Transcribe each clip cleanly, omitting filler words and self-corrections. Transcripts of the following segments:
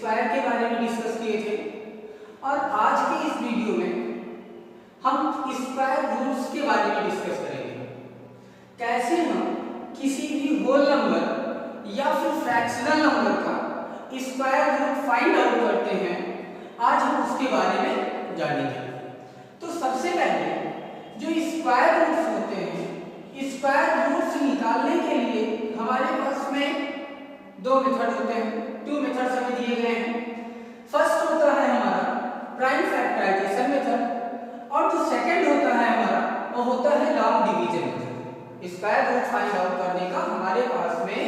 Square के बारे में डिस्कस किए थे और आज के इस वीडियो में हम स्क्वायर रूट्स के बारे में डिस्कस करेंगे। कैसे हम किसी भी होल नंबर या फिर फ्रैक्शनल नंबर का स्क्वायर रूट फाइंड आउट करते हैं, आज हम उसके बारे में जानेंगे। तो सबसे पहले जो स्क्वायर रूट्स होते हैं, स्क्वायर रूट्स निकालने के लिए हमारे पास में दो मेथड होते हैं, टू मेथड्स हमें दिए गए हैं। फर्स्ट होता है हमारा प्राइम फैक्टराइजेशन मेथड और जो सेकंड होता है हमारा वो होता है long division method. Square root find out करने का हमारे पास में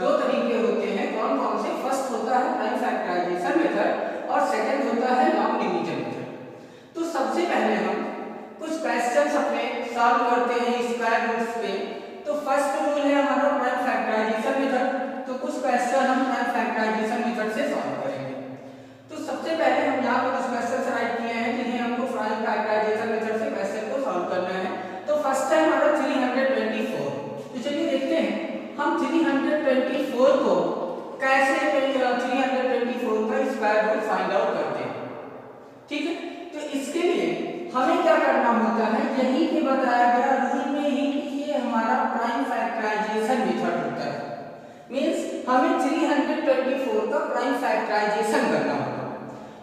दो तरीके होते हैं। कौन कौन से? फर्स्ट होता है प्राइम फैक्टराइजेशन मेथड और सेकंड होता है लॉन्ग डिवीजन मेथड। तो सबसे पहले हम कुछ क्वेश्चंस अपने सॉल्व करते हैं स्क्वायर रूट्स पे। तो फर्स्ट रूल है हमारा प्राइम फैक्टराइजेशन मेथड। तो कुछ क्वेश्चन हम प्राइम फैक्टराइजेशन मेथड से सॉल्व करेंगे। तो सबसे पहले हम यहाँ पे कुछ क्वेश्चंस राइट किए हैं जिन्हें हमको प्राइम फैक्टराइजेशन मेथड से क्वेश्चन को सॉल्व करना है। तो फर्स्ट है हमारा 324। तो चलिए देखते हैं हम 324 को कैसे 324 का स्क्वायर रूट फाइंड आउट करते हैं। ठीक है, तो इसके लिए हमें क्या करना होता है, यही के बताया गया रूल में ही ये हमारा प्राइम फैक्टराइजेशन मेथड होता है। मींस हमें 324 का प्राइम फैक्टराइजेशन करना होगा।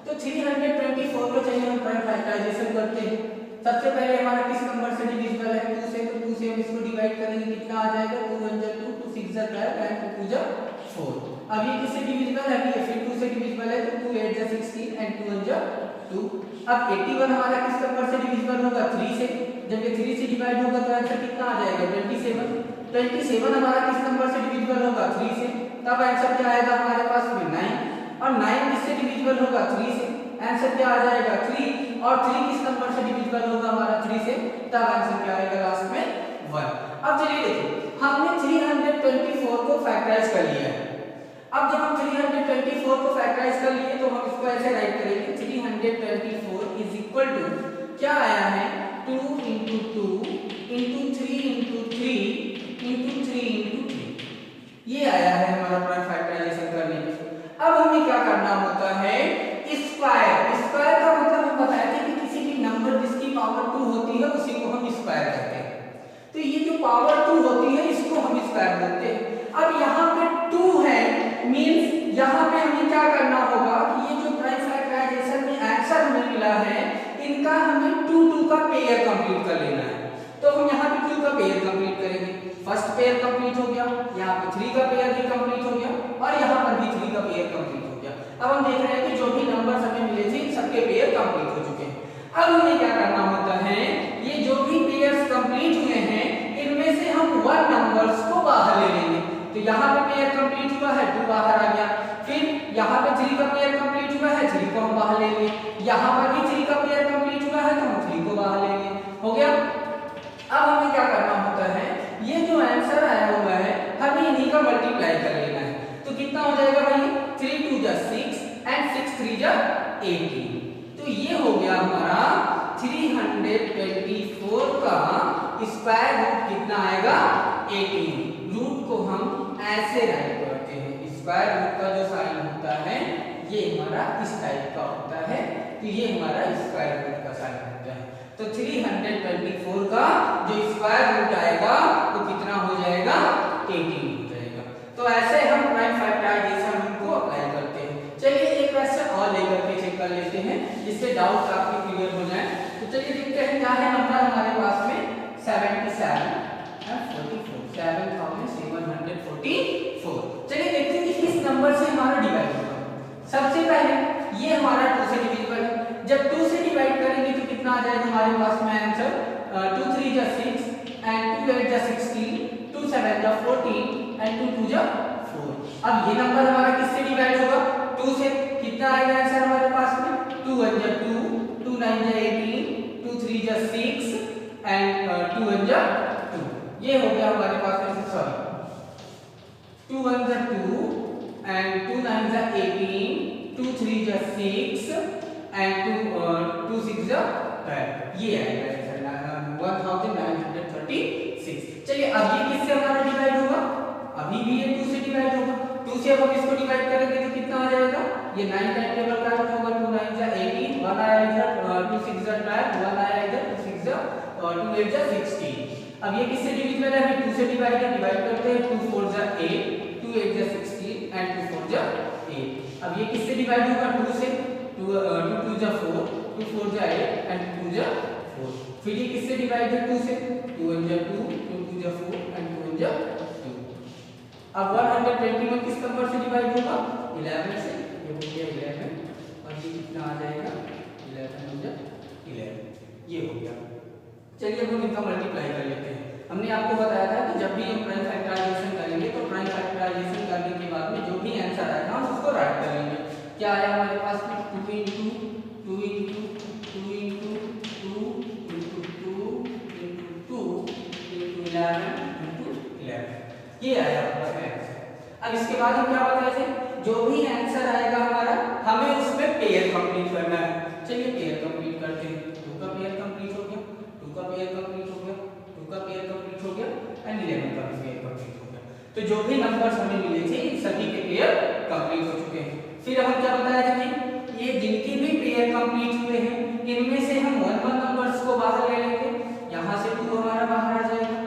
तो 324 को चलिए हम प्राइम फैक्टराइजेशन करते हैं। सबसे पहले हमारा किस नंबर से डिविजिबल है? 2 से। तो 2 से हम इसको डिवाइड करेंगे, कितना आ जाएगा? 2 1 जा 2, 2 6 जा 12 and 2 2 जा 4। अब ये किससे डिविजिबल है? ये फिर 2 से डिविजिबल है, तो 2 8 जा 16 and 2 1 जा 2। अब 81 हमारा किस नंबर से डिविजिबल होगा? 3 से। जब ये 3 से डिवाइड होगा तो आंसर कितना आ जाएगा? 27। 27 हमारा किस नंबर से डिविजिबल होगा? 3 से। तब आंसर क्या आएगा हमारे पास में? 9। और 9 किससे डिविजिबल होगा? 3 से। आंसर क्या आ जाएगा? 3। और 3 किस नंबर से डिविजिबल होगा हमारा? 3 से। तब आंसर क्या आएगा लास्ट में? 1। अब चलिए देखिए, हमने 324 को फैक्टराइज कर लिया है। अब जब हम 324 को फैक्टराइज कर लिए तो हम इसको ऐसे राइट करेंगे, 324 इज इक्वल टू क्या आया है? 2 into 2 into 3 into 3 into 3 into 3। ये आया है हमारा प्राइम फैक्टराइजेशन करने में। अब हमें क्या करना होता है? स्क्वायर। स्क्वायर का मतलब हम बताए थे कि किसी भी नंबर जिसकी पावर 2 होती है उसी को हम स्क्वायर कहते हैं। तो ये जो पावर 2 होती है इसको हम स्क्वायर बोलते हैं। अब यहाँ पे 2 है, मींस यहाँ पे हमें क्या करना होगा कि ये जो प्राइम फैक्टराइजेशन में आंसर हमें मिला है इनका हमें 2 2 का पेयर कंप्लीट कर लेना है। तो हम यहाँ पे 2 का पेयर कंप्लीट करेंगे। फर्स्ट पेयर कंप्लीट हो गया, यहाँ पे 3 का पेयर भी कंप्लीट हो गया और यहाँ पर भी 3 का पेयर कंप्लीट हो गया। अब हम देख रहे हैं कि जो भी नंबर्स हमें मिले थे सबके पेयर कंप्लीट हो चुके हैं। अब हमें क्या करना होता है, ये जो भी पेयर्स कंप्लीट हुए हैं इनमें से हम 1 नंबर्स को बाहर ले लेंगे। तो यहाँ पे पेयर कंप्लीट हुआ है, 2 बाहर आ गया। फिर यहाँ पे 3 का पेयर कंप्लीट हुआ है, 3 को हम बाहर ले लिए। यहाँ पर भी 3 का पेयर कंप्लीट हुआ है तो हम 3 को बाहर ले लिए। हो गया। अब हमें क्या करना होता है, ये जो आंसर आया हुआ है हमें इन्हीं का मल्टीप्लाई कर लेना है। तो कितना हो जाएगा भाई? 3 2 जा 6 and 6 3 जा 18। तो ये हो गया हमारा 324 का स्क्वायर रूट कितना आएगा? 18। रूट को हम ऐसे राइट करते हैं, स्क्वायर रूट का जो साइन होता है ये हमारा इस टाइप का होता है। तो ये हमारा स्क्वायर रूट का साइन होता है। तो 324 का जो स्क्वायर रूट आएगा वो कितना हो जाएगा? 18 हो जाएगा। तो ऐसे हम प्राइम फैक्टराइजेशन को अप्लाई करते हैं। चलिए एक क्वेश्चन और लेकर के चेक कर लेते हैं जिससे डाउट आपके क्लियर हो जाए। तो चलिए देखते हैं क्या है नंबर हमारे पास में 77 and 44, 7744। चलिए देखते हैं कि किस नंबर से हमारा डिवाइड होगा। सबसे पहले ये हमारा 2 से डिविजिबल है। जब 2 से डिवाइड करेंगे तो कितना आ जाएगा हमारे पास में आंसर? 2 3 जा 6 and 2 8 जा 16, 2 7 जा 14 and 2 2 जा 4। अब ये नंबर हमारा किससे डिवाइड होगा? 2 से। कितना आएगा आंसर हमारे पास में? 2 1 जा 2, 2 9 जा 18, 2 3 जा 6 and 2 1 जा 2। ये हो गया हमारे पास में, सॉरी 2 1 जा 2 and 2 9 जा 18, 2 3 जा 6 and 2 6 जा 12। ये आएगा आंसर 1936। चलिए अब ये किससे हमारा डिवाइड होगा? अभी भी ये 2 से डिवाइड होगा। 2 से अब हम इसको डिवाइड करेंगे तो कितना आ जाएगा? ये 9 टाइम टेबल का होगा, 2 9 जा 18, 1 आया इधर, 2 6 जा 12, 1 आया इधर, 2 6 जा 2 8 जा 16। अब ये किससे डिविजिबल है, हम 2 से डिवाइड करते हैं, 2 4 जा 8, 2 8 जा 16 एंड 2 4 जा 8। अब ये किससे डिवाइड होगा, 2 से, 2 2 जा 4, 2 4 जा 8 एंड 2 जा 4। फिर ये किससे डिवाइड है, 2 से, 2 1 जा 2, 2 2 जा 4 एंड 2 1 जा 2। अब 121 किस नंबर से डिवाइड होगा, 11 से, ये हो गया 11 और ये कितना आ जाएगा, 11 हो जा 11, ये हो गया। चलिए अब हम इनका मल्टीप्लाई कर लेते हैं। हमने आपको बताया था कि जब भी हम प्राइम फैक्टराइजेशन करेंगे तो प्राइम फैक्टराइजेशन करने के बाद में जो भी आंसर आएगा हम उसको राइट करेंगे। क्या आया हमारे पास में, 2 into 2 into 2 into 2 into 2 into 2 into 11 into 11, ये आया हमारा आंसर। अब इसके बाद हम क्या बताए थे, जो भी आंसर आएगा हमारा हमें उसमें पेयर कंप्लीट करना है। चलिए पेयर कंप्लीट करते हैं। 2 का पेयर कंप्लीट हो गया, 2 का पेयर कंप्लीट हो गया, 2 का पेयर कंप्लीट हो गया एंड 11 का पेयर कंप्लीट हो गया। तो जो भी नंबर्स हमें मिले थे इन सभी के पेयर कंप्लीट हो चुके हैं। फिर हम क्या बताया था कि ये जिनके भी पेयर कंप्लीट हुए हैं इनमें से हम 1 1 नंबर्स को बाहर ले लेंगे। यहाँ से 2 हमारा बाहर आ जाएगा,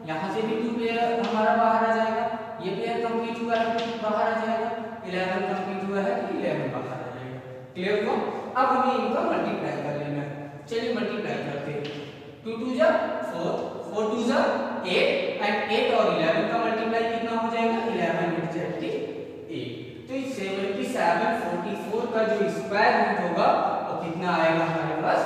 यहाँ से भी 2 पेयर हमारा बाहर आ जाएगा, ये पेयर कंप्लीट हुआ है तो बाहर आ जाएगा, 11 कंप्लीट हुआ है तो 11 बाहर आ जाएगा। क्लियर हुआ? अब हमें इनका मल्टीप्लाई कर लेना है। चलिए मल्टीप्लाई करते हैं। 2 2 जा 4, 4 2 जा 8 एंड 8 और 11 का मल्टीप्लाई कितना हो जाएगा, 11 × 8। तो इस 77 44 का जो स्क्वायर रूट होगा वो कितना आएगा हमारे पास,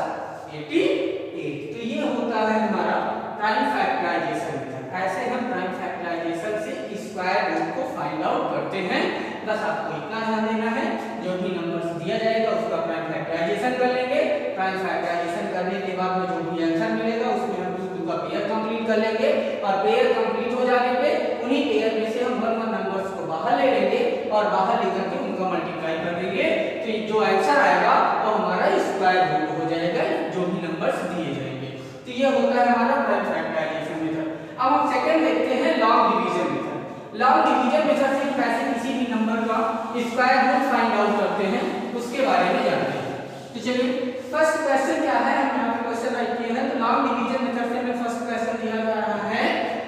88। तो ये होता है हमारा प्राइम फैक्टराइजेशन मेथड। ऐसे हम प्राइम फैक्टराइजेशन से स्क्वायर रूट को फाइंड आउट करते हैं। बस आपको इतना ध्यान देना है, जो भी नंबर्स दिया जाएगा उसका प्राइम फैक्टराइजेशन कर लेंगे। प्राइम फैक्टराइजेशन करने के बाद में जो भी आंसर मिलेगा उसमें हम 2 का पेयर कंप्लीट कर लेंगे और पेयर कंप्लीट हो जाने पे उन्हीं पेयर में से हम 1 1 नंबर्स को बाहर ले लेंगे और बाहर लेकर के उनका मल्टीप्लाई कर देंगे। तो जो आंसर आएगा वो हमारा स्क्वायर रूट हो जाएगा, जो भी नंबर्स दिए जाएंगे। तो ये होता है हमारा प्राइम फैक्टराइजेशन मेथड। अब हम सेकंड देखते हैं long division method. Long division method से कैसे किसी भी नंबर का स्क्वायर रूट फाइंड आउट करते हैं उसके बारे में जानते हैं। तो चलिए फर्स्ट क्वेश्चन क्या है, हम यहाँ पे क्वेश्चन राइट किए हैं। तो लॉन्ग डिवीजन मेथड से हमें फर्स्ट क्वेश्चन दिया जा रहा है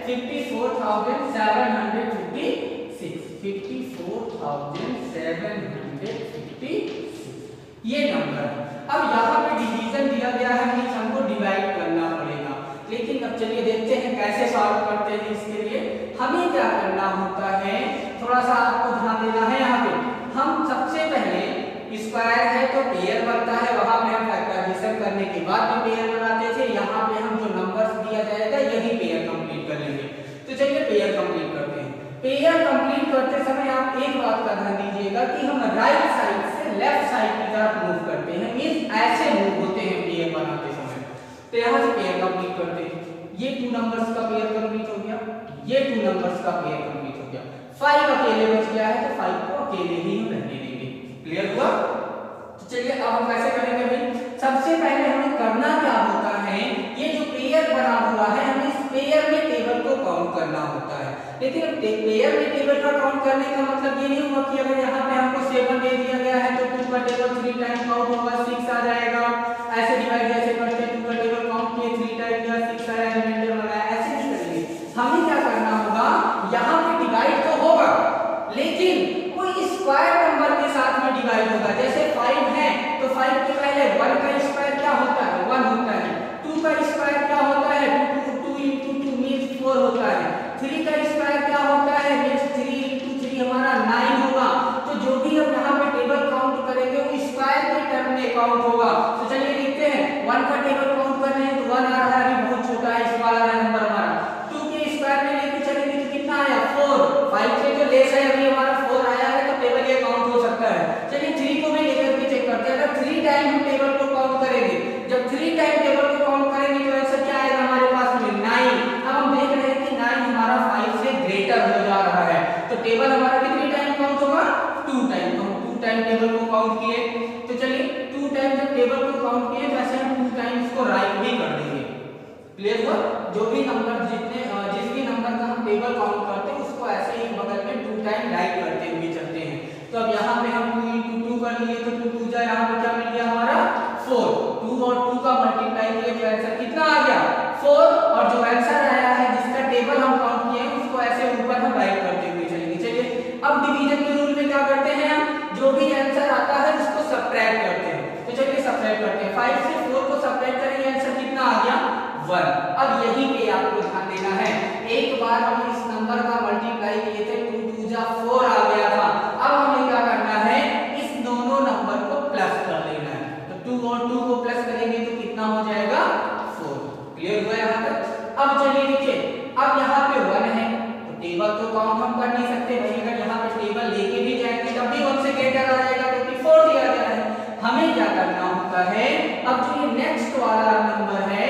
54,756, 54,756 ये नंबर है। अब यहाँ पे डिवीजन दिया गया है, मींस हमको डिवाइड करना पड़ेगा। लेकिन अब चलिए देखते हैं कैसे सॉल्व करते हैं। इसके लिए हमें क्या करना होता है, थोड़ा सा आपको ध्यान देना है। यहाँ पे हम सबसे पहले स्क्वायर है तो पेयर बनता है, वहां पे हम फैक्टराइजेशन करने के बाद भी पेयर बनाते थे। यहाँ पे हम जो नंबर्स दिया जाएगा यही पेयर कंप्लीट कर लेंगे। तो चलिए पेयर कंप्लीट करते हैं। पेयर कंप्लीट करते समय आप एक बात का ध्यान दीजिएगा कि हम राइट साइड से लेफ्ट साइड की तरफ मूव करते हैं, मींस ऐसे मूव होते हैं पेयर बनाते समय। तो यहाँ से पेयर कंप्लीट करते हैं। ये 2 नंबर्स का पेयर कंप्लीट हो गया, ये 2 नंबर्स का पेयर कंप्लीट हो गया, 5 अकेले बच गया है तो 5 को अकेले ही हम रहने देंगे। क्लियर हुआ? तो चलिए अब हम कैसे करेंगे भाई, सबसे पहले हमें करना क्या होता है, ये जो पेयर बना हुआ है हमें इस पेयर में टेबल को काउंट करना होता है। लेकिन पेयर में टेबल का काउंट करने का मतलब ये नहीं हुआ कि अगर यहाँ पे हमको 7 दे दिया गया है तो 2 का टेबल 3 टाइम काउंट होगा 6 आ जाएगा। ऐसे डिवाइड ऐसे करते हैं, 2 का टेबल काउंट किए 3 टाइम किया 6 आया, रिमाइंडर बनाया, ऐसे नहीं करेंगे। हमें क्या करना होगा, यहाँ पे डिवाइड तो होगा लेकिन कोई स्क्वायर नंबर के साथ में डिवाइड होगा। जैसे 5 है तो 5 के पहले 1 का स्क्वायर क्या होता है, 1 होता है। 2 का स्क्वायर क्या होता है, 2 into 2 मींस 4 होता है। 3 का स्क्वायर क्या होता है, मींस 3 into 3 हमारा 9 होगा। तो जो भी हम यहाँ पे टेबल काउंट करेंगे वो स्क्वायर के टर्म में काउंट होगा। तो चलिए देखते हैं, 1 का टेबल काउंट कर रहे हैं तो 1 आ रहा है, अभी बहुत छोटा है, इस वाला नंबर हमारा। 2 के स्क्वायर में लेके चलेंगे तो कितना आया, 4। 5 से जो लेस है अभी हमारा 4 आया है तो टेबल ये काउंट हो सकता है। चलिए 3 को भी लेकर के चेक करते हैं। अगर 3 टाइम हम टेबल को काउंट करेंगे, जब 3 टाइम टेबल को काउंट करेंगे तो आंसर क्या आएगा हमारे पास में, 9। अब हम देख रहे हैं कि 9 हमारा 5 से ग्रेटर हो जा रहा है तो टेबल हमारा कितनी टाइम काउंट होगा, 2 टाइम। हम 2 टाइम टेबल को काउंट किए। तो चलिए 2 टाइम जब टेबल को काउंट किए तो ऐसे हम 2 टाइम इसको राइट भी कर देंगे। क्लियर हुआ? जो भी नंबर जिस भी नंबर का हम टेबल काउंट करते हैं उसको ऐसे ही बगल में 2 टाइम राइट करते हुए चलते हैं। तो अब यहाँ पे हम 2 into 2 कर कर लिए तो 2 2 जा, यहाँ पे क्या मिल गया हमारा 4, 2 और 2 का मल्टीप्लाई किए तो आंसर कितना आ गया 4, और जो आंसर आया है जिसका टेबल हम काउंट किए हैं उसको ऐसे ऊपर हम राइट करते हुए चलेंगे। चलिए अब डिवीजन के रूल में क्या करते हैं हम, जो भी आंसर आता है उसको सबट्रैक्ट करते हैं। तो चलिए सबट्रैक्ट करते हैं, 5 से 4 को सबट्रैक्ट करेंगे आंसर कितना आ गया 1। अब यहीं पे आपको ध्यान देना है, एक बार हम इस नंबर का मल्टीप्लाई किए थे 2 2 जा 4 आ गया था, अब हमें क्या करना है इस दोनों नंबर को प्लस कर लेना है। तो 2 और 2 को प्लस करेंगे तो कितना हो जाएगा 4। क्लियर हुआ यहाँ तक। अब चलिए देखिए, अब यहाँ पे 1 है तो टेबल तो काउंट हम कर नहीं सकते भाई, अगर यहाँ पे टेबल लेके भी जाएंगे तब भी 1 से ग्रेटर आ जाएगा क्योंकि 4 दिया गया है। हमें क्या करना होता है, अब जो ये नेक्स्ट वाला नंबर है,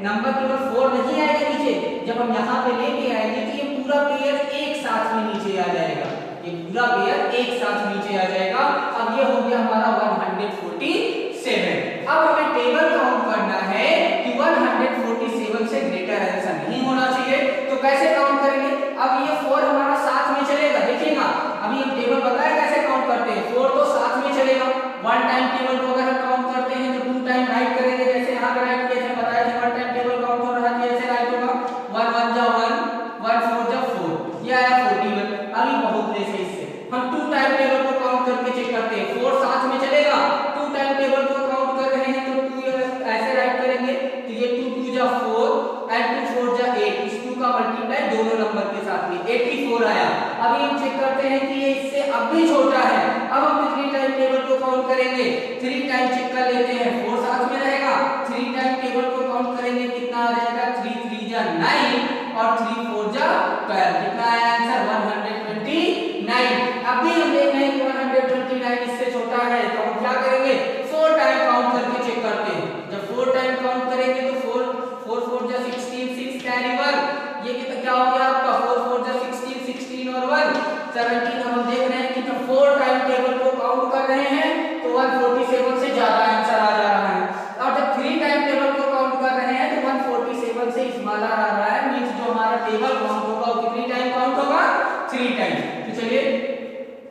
नंबर केवल 4 नहीं आएगा नीचे, जब हम यहाँ पे लेके आएंगे तो ये पूरा पेयर एक साथ में नीचे आ जाएगा, ये पूरा पेयर एक साथ नीचे आ जाएगा। अब ये हो गया हमारा 147। अब हमें टेबल काउंट करना है कि 147 से ग्रेटर आंसर नहीं होना चाहिए, तो कैसे काउंट करेंगे, अब ये 4 हमारा साथ में चलेगा, देखिएगा अभी हम टेबल बताया कैसे काउंट करते हैं, 4 तो साथ में चलेगा, 1 टाइम टेबल को अगर हम काउंट करते हैं तो 2 टाइम राइट करेंगे, जैसे यहाँ पे राइट किए थे बताया था 1 टाइम टेबल काउंट हो रहा है ऐसे राइट होगा, 1 1 जा 1, 1 4 जा 4, ये आया 41। अभी बहुत जैसे इससे हम 2 टाइम टेबल को काउंट करके चेक करते हैं, 4 साथ में चलेगा, 2 टाइम टेबल को काउंट कर रहे हैं तो 2 ऐसे राइट करेंगे तो ये 2 2 जा 4 एंड 2 4 जा 8, इस 2 का मल्टीप्लाई दोनों नंबर के साथ में 84 आया। अभी हम चेक करते हैं कि ये इससे अब भी छोटा है, अब हम 3 टाइम टेबल को काउंट करेंगे, 3 टाइम चेक कर लेते हैं, 4 साथ में रहेगा, 3 टाइम टेबल को काउंट करेंगे कितना आ जाएगा 3 3 जा 9 और 3 4 जा 12, कितना आया आंसर 129। अभी हम देख रहे हैं कि 129 इससे छोटा है तो हम क्या करेंगे 4 टाइम काउंट करके चेक करते हैं, जब 4 टाइम काउंट करेंगे तो 4 4 4 जा 16, 6 कैरी 1, ये कितना क्या हो गया आपका 4 4 जा 16, 16 और 1 17। हम देख रहे हैं कि जब 4 टाइम टेबल को काउंट कर रहे हैं तो 147 से ज्यादा आंसर आ जा रहा है, और जब 3 टाइम टेबल को काउंट कर रहे हैं तो 147 से स्मॉलर आ रहा है, मींस जो हमारा टेबल काउंट होगा वो कितनी टाइम काउंट होगा 3 टाइम। तो चलिए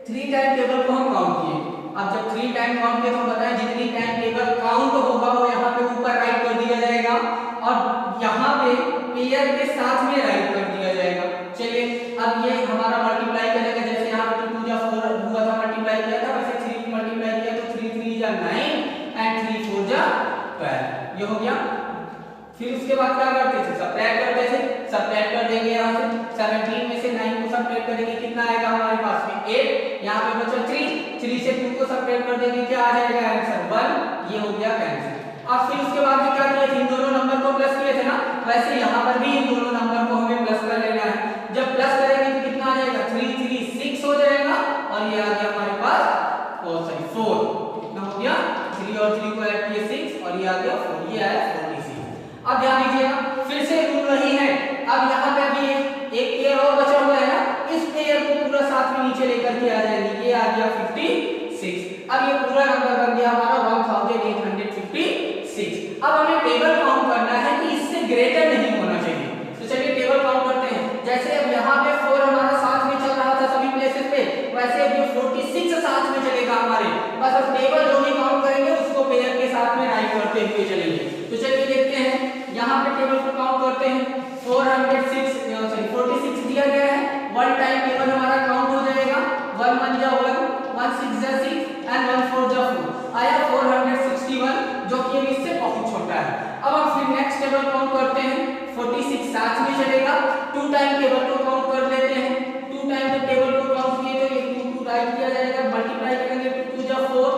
3 टाइम टेबल को हम काउंट किए, अब जब 3 टाइम काउंट किए तो हम बताएं जितनी टाइम टेबल काउंट होगा वो यहाँ पे ऊपर राइट कर दिया जाएगा और यहाँ पे पेयर के साथ में राइट कर दिया जाएगा। चलिए अब ये हमारा मल्टीप्लाई करेगा, जैसे यहाँ पे 2 जा 4 हुआ था मल्टीप्लाई किया था, वैसे 3 मल्टीप्लाई किया तो 3 3 जा 9 एंड 3 4 जा 12, ये हो गया। फिर उसके बाद क्या करते थे सबट्रैक्ट करते थे, सबट्रैक्ट कर देंगे यहाँ से 17 में से 9 को सबट्रैक्ट करेंगे कितना आएगा हमारे पास में 8, यहाँ पे बचा 3 से 2 को सबट्रैक्ट कर देंगे क्या आ जाएगा आंसर 1, ये हो गया कैंसिल। अब फिर उसके बाद में क्या किए थे, इन दोनों नंबर को प्लस किए थे ना, वैसे यहाँ पर भी इन दोनों नंबर को हमें प्लस कर लेना है, जब प्लस करेंगे तो कितना आ जाएगा 3 3 6 हो जाएगा और ये आ गया हमारे पास 4, कितना हो गया 3 और 3 को ऐड किए 6 और ये आ गया 4, ये आया 46। अब ध्यान दीजिएगा फिर से रूल वही है, अब यहाँ पे अभी एक पेयर और बचा हुआ है ना, इस पेयर को पूरा साथ में नीचे लेकर के आ जाएंगे, ये आ गया 56। अब ये पूरा नंबर बन गया हमारा 1856। अब हमें टेबल काउंट करना है कि इससे ग्रेटर नहीं होना चाहिए, तो चलिए टेबल काउंट करते हैं। जैसे अब यहाँ पे 4 हमारा साथ में चल रहा था सभी प्लेसेस पे, वैसे अब ये 46 साथ में चलेगा हमारे, बस अब टेबल जो भी काउंट करेंगे उसको पेयर के साथ में राइट करते हुए चलेंगे। तो चलिए देखते हैं, यहाँ पे टेबल को काउंट करते हैं, 46 दिया गया है, 1 टाइम टेबल हमारा काउंट हो जाएगा, 1 1 जा 1, 1 6 जा 6 एंड 1 4 जा 4, आया 461, जो कि अभी इससे बहुत छोटा है। अब हम फिर नेक्स्ट टेबल काउंट करते हैं, 46 साथ में चलेगा, 2 टाइम टेबल को काउंट कर लेते हैं, 2 टाइम जब टेबल को काउंट किए तो ये 2 2 राइट किया जाएगा, मल्टीप्लाई करेंगे 2 2 जा 4,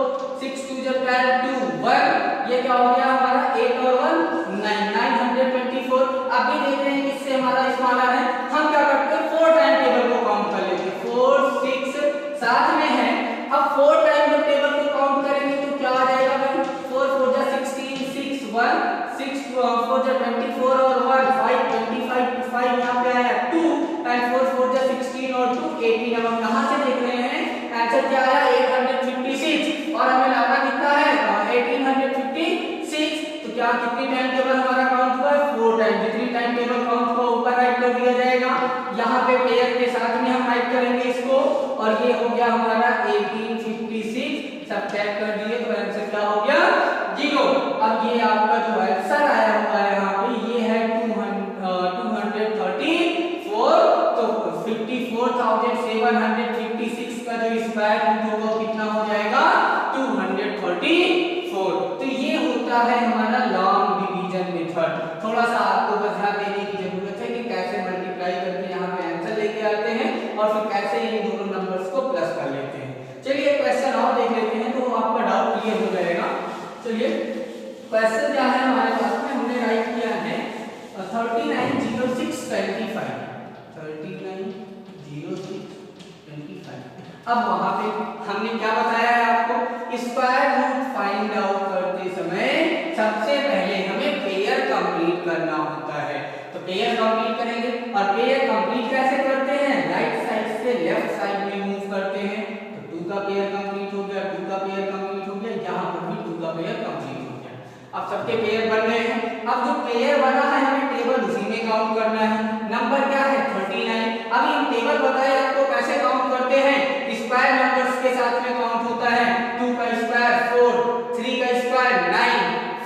6 2 जा 12 2 1, ये क्या हो गया हमारा 8 और 1 9 924। अब भी देख रहे हैं इससे हमारा स्मॉलर है, हम क्या करते हैं 4 टाइम टेबल को काउंट कर लेते हैं, 4 6 साथ में है, अब 4 टाइम जब टेबल को काउंट करेंगे तो क्या आ जाएगा भाई 4 4 जा 16 6 1 6 4 जा 24 और 1 5 25 5 यहाँ पे आया 2 एंड 4 4 जा 16 और 2 18। अब हम यहाँ से देख रहे हैं आंसर क्या आया 856 और हमें लाना कितना है 1856, तो क्या कितनी टाइम टेबल हमारा काउंट हुआ है 4 टाइम, जितनी टाइम टेबल काउंट हुआ ऊपर राइट कर दिया जाएगा, यहाँ पे पेयर के साथ में हम राइट करेंगे इसको और ये हो गया हमारा 1856 सब सब्ट्रैक्ट कर दिए तो आंसर क्या हो गया 0। अब ये आपका जो आंसर आया हुआ है यहाँ पे ये है 234, तो 54,756 का जो स्क्वायर रूट होगा कितना हो जाएगा 234। तो ये होता है हमारा लॉन्ग डिवीजन मेथड। थोड़ा सा आपको बस ध्यान देने की जरूरत है कि कैसे मल्टीप्लाई करके यहाँ पे आंसर लेके आते हैं और फिर कैसे इन दोनों नंबर्स को प्लस कर लेते हैं। चलिए क्वेश्चन और देख लेते हैं तो आपका डाउट क्लियर हो जाएगा। चलिए क्वेश्चन क्या है हमारे पास में, हमने राइट किया है 390625। 390625। अब वहां पे हमने क्या बताया है आपको, स्क्वायर रूट फाइंड आउट करते समय सबसे पहले हमें पेयर कंप्लीट करना होता है। तो पेयर कंप्लीट करेंगे और पेयर कंप्लीट कैसे करते हैं, राइट साइड से लेफ्ट साइड में मूव करते हैं। तो 2 का पेयर कंप्लीट हो गया, 2 का पेयर कंप्लीट हो गया, यहाँ पर भी 2 का पेयर कंप्लीट हो गया। अब सबके पेयर बन गए हैं। अब जो पेयर बना है हमें टेबल उसी में काउंट करना है। नंबर क्या है 39। अब ये टेबल बताए आपको कैसे काउंट करते हैं, स्क्वायर नंबर्स के साथ में काउंट होता है। 2 का स्क्वायर 4, 3 का स्क्वायर 9,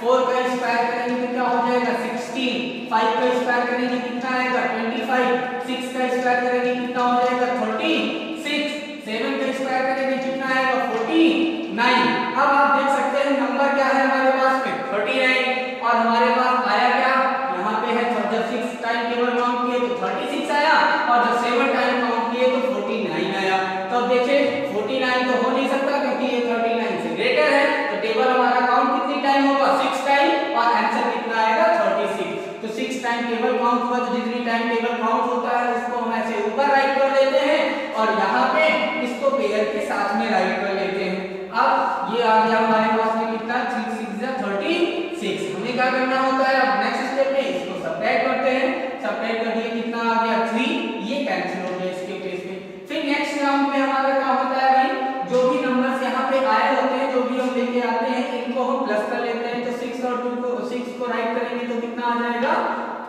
4 का स्क्वायर करेंगे तो क्या हो जाएगा 16, 5 का स्क्वायर करेंगे कितना आएगा 25, 6 का स्क्वायर करेंगे कितना हो जाएगा 36, 7 का स्क्वायर करेंगे कितना आएगा 49। अब आप देख सकते हैं नंबर क्या है हमारे पास में 39 और हमारे पास आया क्या यहाँ पे है, जब 6 टाइम टेबल काउंट किए तो 36 आया और जब 7 टाइम काउंट किए तो 49 आया। तो अब देखिए 49 तो हो नहीं सकता क्योंकि ये 39 से ग्रेटर है। तो टेबल हमारा काउंट कितनी टाइम होगा 6 टाइम और आंसर कितना आएगा 36। तो 6 टाइम टेबल काउंट हुआ, तो जितनी टाइम टेबल काउंट होता है उसको हम ऐसे ऊपर राइट कर लेते हैं और यहाँ पे इसको पेयर के साथ में राइट कर लेते हैं। अब ये आ गया हमारे पास में कितना 6 6 36। हमें क्या करना होता है, अब नेक्स्ट स्टेप में इसको सब्ट्रैक्ट करते हैं। सब्ट्रैक्ट कर दिए कितना आ गया 3, ये कैंसिल हो गया इसके प्लेस पे। फिर नेक्स्ट राउंड में हमारा क्या होता है भाई, जो भी नंबर्स यहाँ पे आए होते हैं, जो भी हम लेके आते हैं इनको हम प्लस कर लेते हैं। तो 6 और 2 को 6 को राइट करेंगे तो कितना आ जाएगा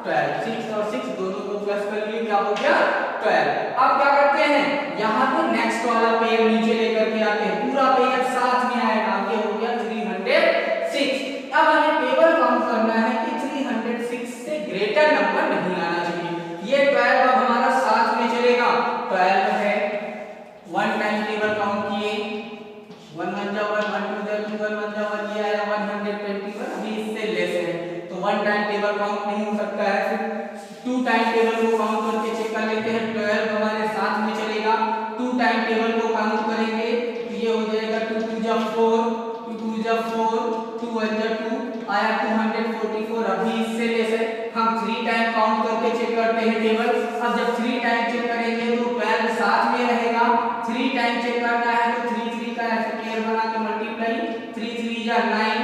12। 6 और 6 दोनों को प्लस कर लिए क्या हो गया 12। अब क्या करते हैं यहाँ पे नेक्स्ट वाला पेयर नीचे लेकर के आते हैं, पूरा पेयर साथ में आएगा। ये हो गया 306। अब हमें टेबल काउंट करना है कि 306 से ग्रेटर नंबर नहीं आना चाहिए। ये 12 अब हमारा साथ में चलेगा, 12 है 1 टाइम टेबल काउंट किए 1 1 जा 1 1 2 जा 2 1 1 जा 1, ये आया 121। अभी इससे लेस है तो 1 टाइम टेबल काउंट नहीं हो सकता है। फिर 2 टाइम टेबल को काउंट करके चेक कर लेते हैं, 12 हमारे साथ में चलेगा। 2 टाइम टेबल को काउंट करेंगे तो ये हो जाएगा 2 2 जा 4, 2 2 जा 4, 2 1 जा 2, आया 244। अभी इससे लेस है, हम 3 टाइम काउंट करके चेक करते हैं टेबल। अब जब 3 टाइम चेक करेंगे तो 12 साथ में रहेगा। 3 टाइम चेक करना है तो 3 3 का ऐसे पेयर बना के मल्टीप्लाई, 3 3 जा 9,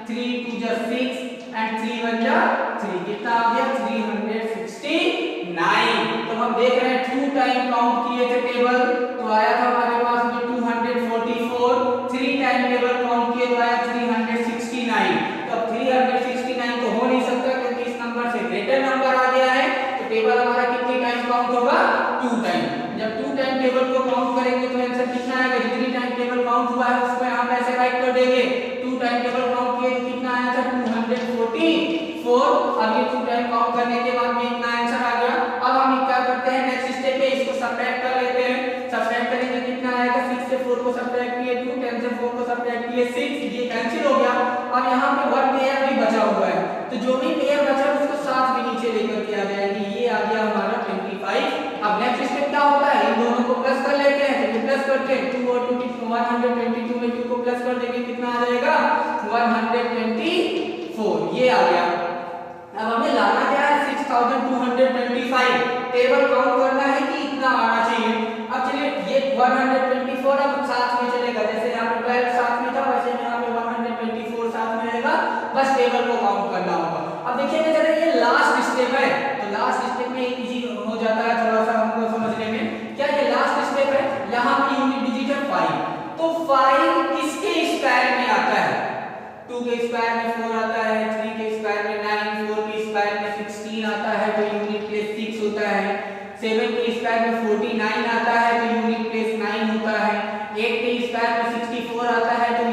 3 2 जा 6 एंड 3 1 जा 3, कितना आ गया 369। तो हम देख रहे हैं 2 टाइम काउंट किए थे टेबल तो आया था हमारे पास में 244। 3 टाइम टेबल काउंट किए तो आया 369। तो 369 तो हो नहीं सकता क्योंकि इस नंबर से ग्रेटर नंबर आ गया है। तो टेबल हमारा कितनी टाइम काउंट होगा 2 टाइम। जब 2 टाइम टेबल को काउंट करेंगे तो आंसर कितना आएगा, जितनी टाइम टेबल काउंट हुआ है उसको हम ऐसे राइट कर देंगे। 2 टाइम टेबल काउंट किए तो कितना आया था 244। अब ये 2 टाइम काउंट करने के बाद में इतना आंसर आ गया। अब हम क्या करते हैं नेक्स्ट स्टेप पे इसको सब्ट्रैक्ट कर लेते हैं। सब्ट्रैक्ट करेंगे कितना आएगा, 6 से 4 को सब्ट्रैक्ट किए 2, 10 से 4 को सब्ट्रैक्ट किए 6, ये कैंसिल हो गया। अब यहाँ पे 1 पेयर भी बचा हुआ है तो जो भी पेयर बचा उसको साथ में नीचे लेकर के आ जाएंगे। ये आ गया हमारा 25। अब नेक्स्ट स्टेप क्या होता है, इन दोनों को प्लस कर लेते हैं। तो प्लस करते हैं 2 और 2 122 में 2 को प्लस कर देंगे कितना आ जाएगा 124, ये आ गया। अब हमें लाना क्या है 6225। टेबल काउंट करना है कि इतना आना चाहिए। अब चलिए ये 124 अब साथ में चलेगा, जैसे यहाँ पे 12 साथ में था वैसे यहाँ पे 124 साथ में रहेगा, बस टेबल को काउंट करना होगा। अब देखिएगा जरा ये लास्ट स्टेप है तो लास्ट स्टेप में इजी हो जाता है थोड़ा सा हमको समझने में। क्या ये लास्ट स्टेप है, यहाँ पे यूनिट डिजिट है 5। तो 5 किसके स्क्वायर में आता है, 2 के स्क्वायर में 4 आता है, 3 के स्क्वायर में 9, 4 के स्क्वायर में 16 आता है तो यूनिट प्लेस 6 होता है, 7 के स्क्वायर में 49 आता है तो यूनिट प्लेस 9 होता है, 8 के स्क्वायर में 64 आता है तो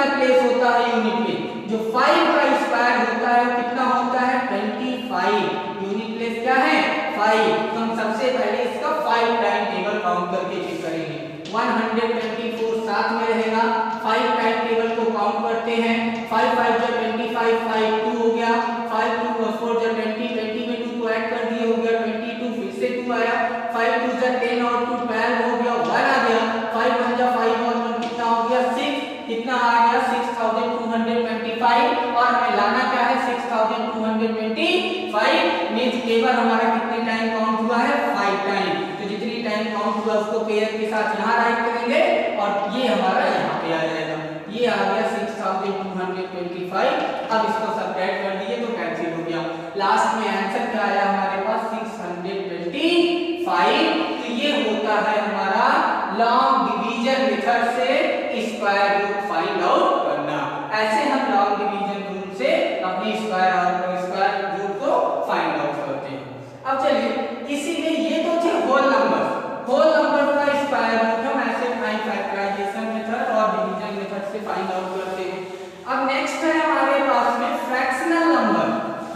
स्क्वायर प्लेस होता है यूनिट में, जो 5 का स्क्वायर होता है कितना होता है 25। यूनिट प्लेस क्या है 5। तो हम सबसे पहले इसका 5 टाइम टेबल काउंट करके चेक करेंगे। 124 साथ में रहेगा, 5 टाइम टेबल को काउंट करते हैं। 5 5 जो 25, 5 2 हो गया, 5 2 4 जो 20, 20 में 2 को ऐड कर दिए हो गया 22, फिर से 2 आया, 5 2 जो 10 और 2 12 हो गया, 1 आ गया, 5 1 जो 5 और 1 कितना हो गया 6, कितना आ गया 6225, और हमें लाना क्या है 6225 मींस टेबल हमारा कितने टाइम काउंट हुआ है 5 टाइम। तो जितनी टाइम काउंट हुआ उसको पेयर के साथ यहाँ राइट करेंगे और ये हमारा यहाँ पे आ जाएगा, ये आ गया 6225। अब इसको सब्ट्रैक्ट कर दिए तो कैंसिल हो गया, लास्ट में आंसर क्या आया हमारे पास 625। तो ये होता है हमारा लॉन्ग डिवीजन मेथड से स्क्वायर रूट फाइंड आउट करना। ऐसे हम लॉन्ग डिवीजन रूल से अपनी स्क्वायर रूट को फाइंड आउट करते हैं। अब चलिए इसीलिए ये तो थे होल नंबर का स्क्वायर रूट हम ऐसे फैक्टराइजेशन मेथड और डिवीजन मेथड से फाइंड आउट करते हैं। अब नेक्स्ट है हमारे पास में फ्रैक्शनल नंबर,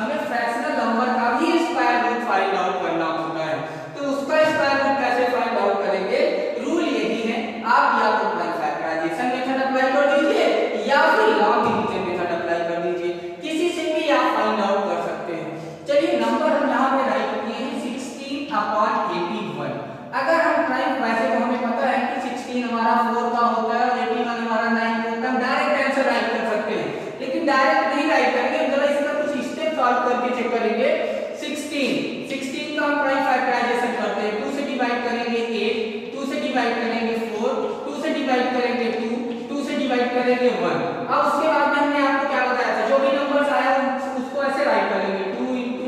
हमें फ्रैक्शनल नंबर का भी स्क्वायर रूट फाइंड आउट करना होता है। तो उसका स्क्वायर रूट कैसे फाइंड आउट करेंगे, रूल यही है, आप या तो फैक्टराइजेशन मेथड अप्लाई कर दीजिए या फिर लॉन्ग डिवीजन मेथड अप्लाई कर दीजिए, किसी से भी आप फाइंड आउट कर सकते हैं। चलिए नंबर हम यहाँ पे राइट किए हैं 16/81। अगर हम प्राइम, वैसे तो हमें पता है कि 16 हमारा 4 का होता है और 81 हमारा 9 का होता है, हम डायरेक्ट आंसर राइट कर सकते हैं, लेकिन डायरेक्ट नहीं राइट करेंगे, जरा इसका कुछ स्टेप सॉल्व करके चेक करेंगे। 16 का हम प्राइम फैक्टराइजेशन करते हैं, 2 से डिवाइड करेंगे 8, 2 से डिवाइड करेंगे 4, 2 से डिवाइड करेंगे 2, 2 से डिवाइड करेंगे 1। अब उसके बाद में हमने आपको क्या बताया था, जो भी नंबर्स आया उसको ऐसे राइट करेंगे 2 into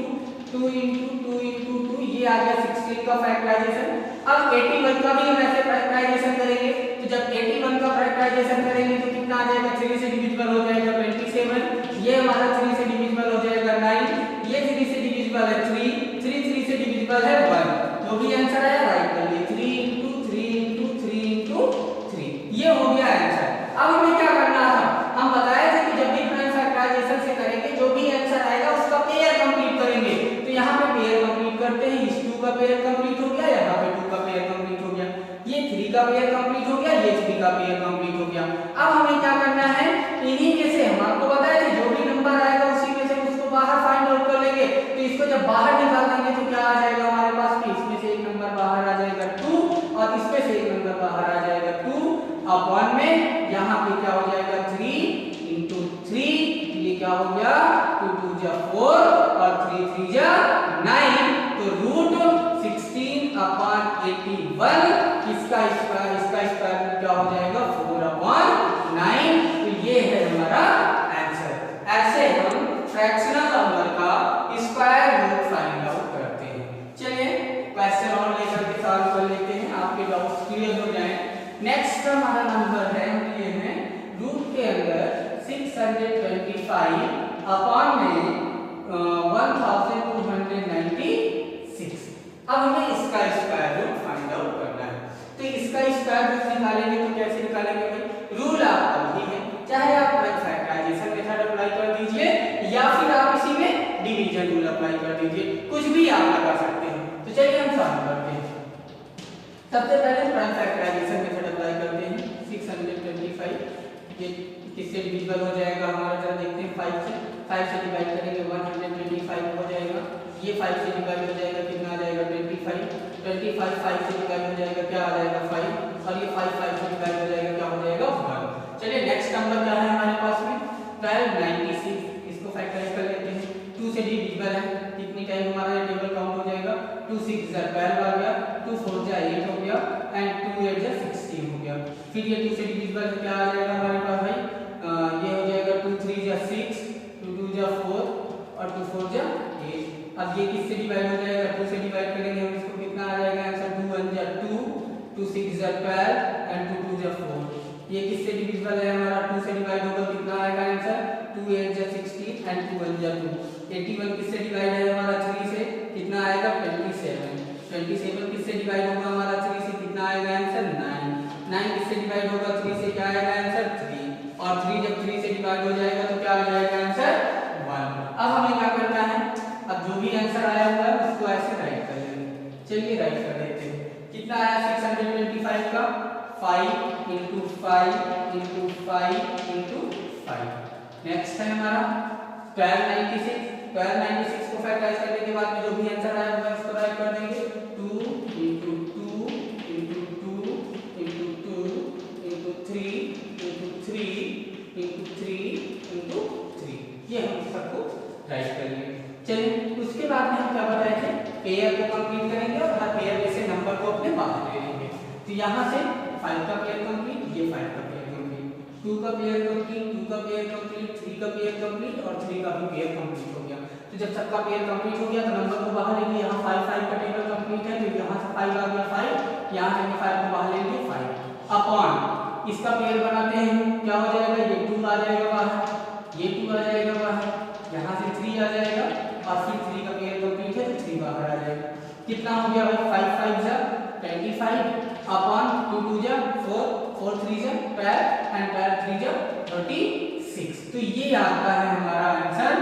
2 into 2 into 2, ये आ गया 16 का फैक्टराइजेशन। अब 81 का भी हम ऐसे फैक्टराइजेशन करेंगे, तो जब 81 का फैक्टराइजेशन करेंगे तो कितना आ जाएगा, 3 से डिविजिबल हो जाएगा 27, ये हमारा 3 से डिविजिबल हो जाएगा 9, ये 3 से डिविजिबल है 3 से डिविजिबल है 1। जो भी आंसर आया राइट कर लिए, 3 into 3 into 3 into 3, ये हो गया आंसर। अब हमें क्या करना था, हम बताए थे कि जब भी प्राइम फैक्टराइजेशन से करेंगे जो भी आंसर आएगा उसका पेयर कंप्लीट करेंगे। तो यहाँ पे पेयर कंप्लीट करते हैं, इस 2 का पेयर कंप्लीट हो गया, यहाँ पे 2 का पेयर कंप्लीट हो गया, ये 3 का पेयर कंप्लीट हो गया, ये 3 का पेयर कंप्लीट हो गया। अब हमें क्या करना है, इन्हीं में से हम आपको बताए थे जो भी नंबर आएगा उसी में से उसको बाहर फाइंड आउट कर लेंगे। तो इसको जब बाहर निकाल देंगे तो क्या आ जाएगा हमारे पास कि इसमें से एक नंबर बाहर आ जाएगा 2 और इसमें से एक नंबर बाहर आ जाएगा 2 अपॉन में यहाँ पे क्या हो जाएगा 3 into 3, ये क्या हो गया 2 2 जा 4 और 3 3 जा 9। तो रूट 16/81 इसका स्क्वायर क्या हो जाएगा 4/9। तो ये है हमारा आंसर। ऐसे हम फ्रैक्शनल नंबर का स्क्वायर रूट फाइंड आउट करते हैं। चलिए क्वेश्चन और लेकर के सॉल्व कर लेते हैं, आपके डाउट्स क्लियर हो जाएं। नेक्स्ट हमारा नंबर है, हम लिए हैं रूट के अंदर 625 अपॉन में 1296। अब हमें इसका स्क्वायर रूट फाइंड आउट करना है। तो इसका स्क्वायर रूट निकालेंगे तो कैसे निकालेंगे भाई, रूल आपका वही है, चाहे आप फैक्टराइजेशन मेथड अप्लाई कर दीजिए या फिर आप इसी में डिवीजन रूल अप्लाई कर दीजिए, कुछ भी आप लगा सकते हैं। तो चलिए हम सॉल्व करते हैं। सबसे पहले प्राइम फैक्टराइजेशन मेथड अप्लाई करते हैं। 625 ये किससे डिविजिबल हो जाएगा हमारा, जरा देखते हैं 5 से डिवाइड करेंगे 125 हो जाएगा, ये 5 से डिवाइड हो जाएगा कितना आ जाएगा 25 5 से डिवाइड हो जाएगा क्या आ जाएगा 5 और ये 5 से डिवाइड हो जाएगा क्या हो जाएगा 1। चलिए नेक्स्ट नंबर क्या है हमारे पास में 1296, इसको फैक्टराइज कर लेते हैं। 2 से डिविजिबल है, कितनी टाइम हमारा ये टेबल काउंट हो जाएगा, 2 6 जा 12 आ गया, 2 4 जा 8 हो गया एंड 2 8 जा 16 हो गया। फिर ये 2 से डिविजिबल क्या आ जाएगा हमारे पास भाई, ये हो जाएगा 2 3 जा 6, 2 2 जा 4 और 2 4 जा 8। अब ये किससे डिवाइड हो जाएगा, 2 से डिवाइड करेंगे हम इसको, कितना आ जाएगा आंसर 2 1 जा 2, 2 6 जा 12 एंड 2 2 जा 4। ये किससे डिविजिबल है हमारा, 2 से डिवाइड होगा कितना आएगा आंसर 2 8 जा 16 एंड 2 1 जा 2। 81 किससे डिवाइड है हमारा 3 से, कितना आएगा 27। 27 किससे डिवाइड होगा हमारा 3 से, कितना आएगा आंसर 9। 9 किससे डिवाइड होगा 3 से, क्या आएगा आंसर 3 और 3 जब हो जाएगा तो क्या हो जाएगा आंसर 1। अब हमें क्या करना है, अब जो भी आंसर आया हुआ है उसको ऐसे राइट कर लेंगे। चलिए राइट कर देते हैं। कितना आया 625 का 5 इंटू 5 इंटू 5 इंटू 5। नेक्स्ट है हमारा 1296। 1296 को फैक्टराइज करने के बाद में जो भी आंसर आया होगा उसको राइट कर देंगे। 2 into 2 into 2 into 2 into 3 into 3 into 3 into 3, ये हम सबको राइट करेंगे। चलिए उसके बाद में हम क्या बताए थे, पेयर को कंप्लीट करेंगे और हर पेयर में से नंबर को अपने बाहर ले लेंगे। तो यहाँ से 5 का पेयर कंप्लीट, ये 5 का पेयर कंप्लीट, 2 का पेयर कंप्लीट, 2 का पेयर कंप्लीट, 3 का पेयर कंप्लीट और 3 का भी पेयर कंप्लीट हो गया। तो जब सबका पेयर कंप्लीट हो गया तो नंबर को बाहर लेंगे। यहाँ 5 5 का टेबल कंप्लीट है तो यहाँ से 5 आ गया 5, यहाँ से 5 को बाहर लेंगे 5 अपॉन इसका पेयर बनाते हैं, क्या हो जाएगा, ये 2 आ जाएगा बाहर, ये 2 आ जाएगा बाहर, यहाँ से 3 आ जाएगा और फिर 3 का पेयर कंप्लीट है तो 3 बाहर आ जाएगा। कितना हो गया भाई 5 5 जा 25 अपॉन 2 2 जा 4 4 3 जा 12 एंड 12 3 जा 36। तो ये आता है हमारा आंसर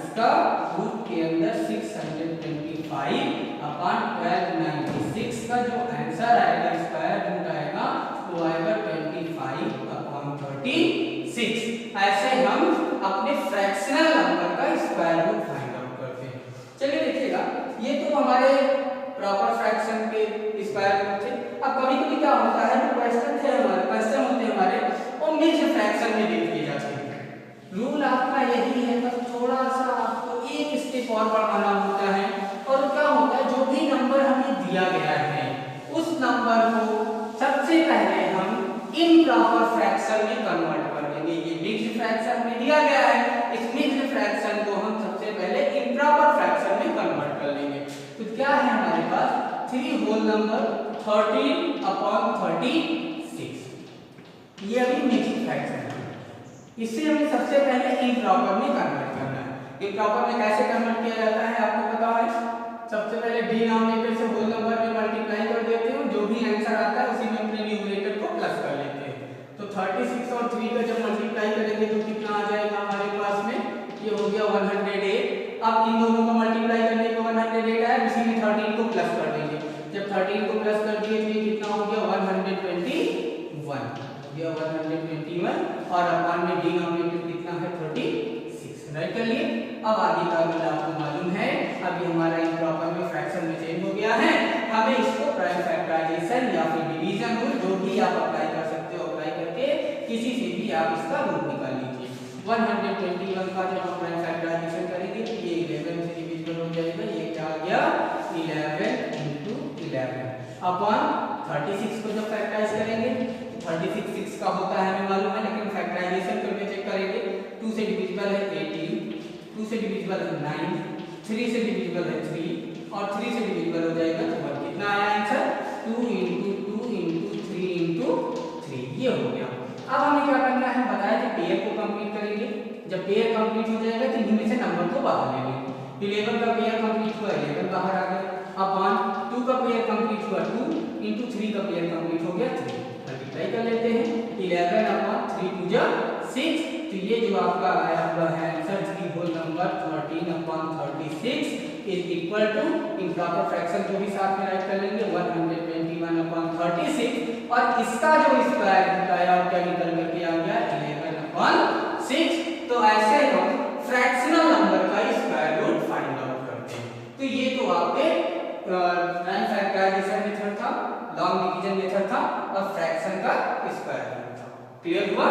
इसका रूट के अंदर 625 अपॉन 1296 का जो आंसर आएगा स्क्वायर रूट आएगा वो आएगा 25 अपॉन 36। ऐसे हम अपने फ्रैक्शनल नंबर का स्क्वायर रूट फाइंड आउट करते हैं। चलिए देखिएगा, ये तो हमारे प्रॉपर फ्रैक्शन के स्क्वायर रूट थे। अब कभी-कभी क्या होता है, जो क्वेश्चन होते हैं हमारे वो मिक्स्ड फ्रैक्शन में दे दिए जाते हैं। रूल आपका यही है, बस थोड़ा सा आपको एक स्टेप और बढ़ाना होता है। और क्या होता है, जो भी नंबर हमें दिया गया है उस नंबर को सबसे पहले हम इम्प्रॉपर फ्रैक्शन में कन्वर्ट कर देंगे। ये मिक्स्ड फ्रैक्शन में दिया गया है, इस मिक्स्ड फ्रैक्शन को हम सबसे पहले इम्प्रॉपर फ्रैक्शन में कन्वर्ट कर लेंगे। तो क्या है हमारे पास 3 होल नंबर 13 अपॉन 36, ये अभी मिक्स्ड फ्रैक्शन है। इससे हमें सबसे पहले इम्प्रॉपर में कन्वर्ट करना है। इम्प्रॉपर में कैसे कन्वर्ट किया जाता है आपको पता है, सबसे पहले डिनोमिनेटर से होल नंबर में मल्टीप्लाई कर देते हैं, जो भी आंसर आता है उसी में अपने न्यूमरेटर को प्लस कर लेते हैं। तो 36 और 3 का जब मल्टीप्लाई करेंगे तो कितना आ जाएगा हमारे पास में, ये हो गया 108। अब इन दोनों को मल्टीप्लाई करने पे 108 आया, इसी में 13 को प्लस कर देंगे। जब 13 को प्लस कर दिए तो ये कितना हो गया 121 हो गया 121 और अपॉन में डिनोमिनेटर कितना है 36, राइट कर लिए। अब आगे का रूल आपको मालूम है, अभी हमारा इम्प्रॉपर में फ्रैक्शन में चेंज हो गया है। हमें इसको प्राइम फैक्टराइजेशन या फिर डिवीजन रूल जो भी आप अप्लाई कर सकते हो, अप्लाई करके किसी से भी आप इसका रूल निकाल लीजिए। 121 का जब हम प्राइम फैक्टराइजेशन करेंगे तो ये 11 से डिविजिबल हो जाएगा, ये क्या आ गया 11 इंटू 11 अपॉन 36 को जब फैक्टराइज करेंगे 36 6 का होता है हमें मालूम है, लेकिन फैक्टराइजेशन करके चेक करेंगे। 2 से डिविजिबल है 18, 2 से डिविजिबल है 9, 3 से डिविजिबल है 3 और 3 से डिविजिबल हो जाएगा 1। कितना आया आंसर 2 इंटू 2 इंटू 3 इंटू 3, ये हो गया। अब हमें क्या करना है, बताया कि पेयर को कंप्लीट करेंगे। जब पेयर कंप्लीट हो जाएगा तो इनमें से नंबर को बाहर ले लेंगे। 11 का पेयर कंप्लीट हुआ 11 बाहर आ गया, अपॉन 2 का पेयर कंप्लीट हुआ 2 इंटू 3 का पेयर कंप्लीट हो गया 3, मल्टीप्लाई कर लेते हैं 11 अपॉन 3 2 जा 6। तो ये जो आपका आया हुआ है answer 3 whole number 13 upon 36 is equal to improper fraction को भी साथ में राइट कर लेंगे 121 अपॉन 36 और इसका जो स्क्वायर रूट आया वो क्या निकल करके आ गया 11 अपॉन 6। तो ऐसे हम फ्रैक्शनल नंबर का स्क्वायर रूट फाइंड आउट करते हैं। तो ये तो आपके प्राइम फैक्टराइजेशन मेथड था, लॉन्ग डिवीजन मेथड था और फ्रैक्शन का स्क्वायर रूट था। क्लियर हुआ?